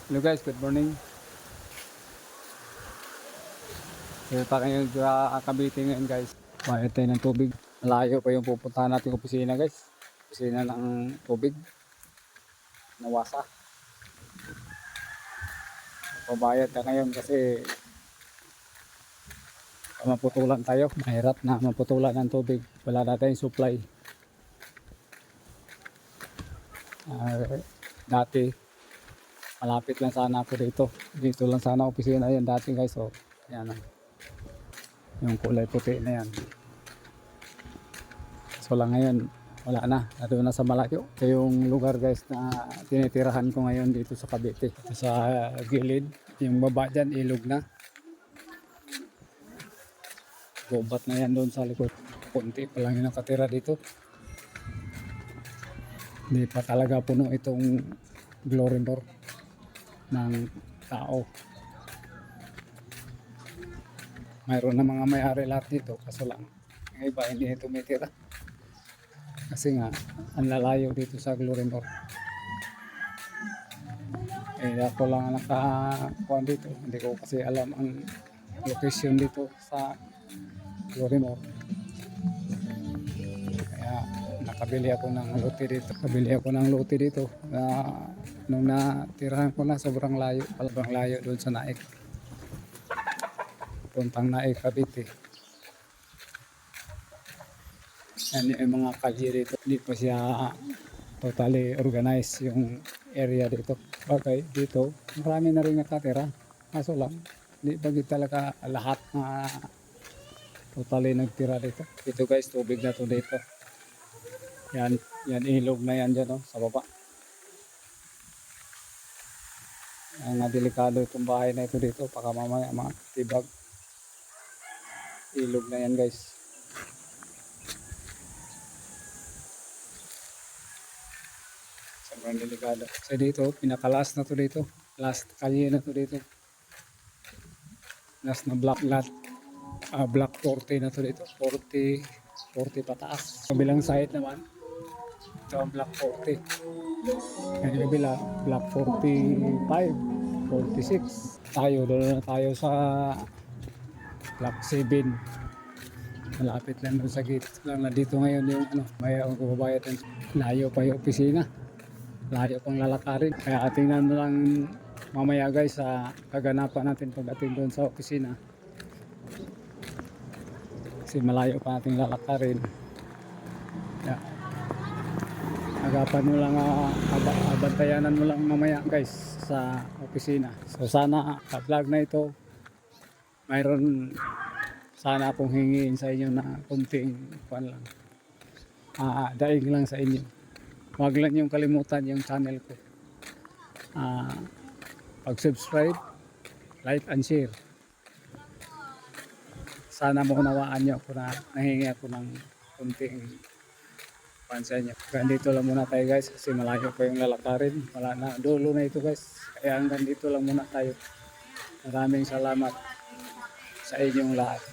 Hello guys, good morning. Dito pa kayo sa Cavite ngayon guys. Bayad tayo ng tubig. Malayo pa yung pupuntahan natin opisina guys. Opisina ng tubig. Nawasa. Pabayad na ngayon kasi maputulan tayo. Mahirap na maputulan ng tubig. Wala na tayong supply. Dati malapit lang sana ako dito. Dito lang sana opisina yan dati guys. So, yan yung kulay puti na yan. So lang ngayon wala na, nado na sa malayo. Ito yung lugar guys na tinitirahan ko ngayon dito sa Cavite. Sa gilid, yung baba dyan ilog na. Gubat na yan doon sa likod. Kunti pa lang yung nakatira dito. Hindi pa talaga puno itong glory door ng tao. Mayroon na mga may-ari lahat dito, kaso lang yung iba hindi ito tumitira kasi nga ang lalayo dito sa Glorimor. Ako lang nakakuha dito, hindi ko kasi alam ang location dito sa Glorimor, kaya nakabili ako ng lote dito. Nung natirahan ko na sobrang layo doon sa Naik, puntang Naik, Cavite. Yan yung mga kalye dito. Hindi pa siya totally organized yung area dito. Okay, dito marami na rin nakatira. Kaso lang, hindi pa talaga lahat na totally nagtira dito. Dito guys, tubig na to dito. Yan ilog na yan dyan, sa baba. Ang delikado itong bahay na ito dito. Baka mamaya tibag. Ilog na yan guys. Sobrang delikado. So dito, pinakalas na to dito. Last kalye na to dito. Last na block 40 na to dito. 40 pataas. Kabilang side naman, ito ang block 40. Ang kabila, block 45, 46. Doon na tayo sa block 7. Malapit lang doon sa gate. Lang na dito ngayon yung may magbabayad ng layo pa yung opisina. Layo pang lalakarin. Kaya tingnan mo lang mamaya guys sa kaganapan natin pagdating doon sa opisina. Kasi malayo pa natin lalakarin. Kaya agapan mo lang, abantayanan mo lang mamaya guys sa opisina. So sana ka-vlog na ito, mayroon sana akong hingiin sa inyo na kunting daig lang sa inyo. Huwag lang yung kalimutan yung channel ko. Pag-subscribe, like and share. Sana maunawaan nyo ako na nahingi ako ng kunting pansin nyo. Dito lang muna tayo guys kasi malayo pa yung lalakarin. Wala na, dulo na ito guys. Kaya hanggang dito lang muna tayo. Maraming salamat sa inyong lahat.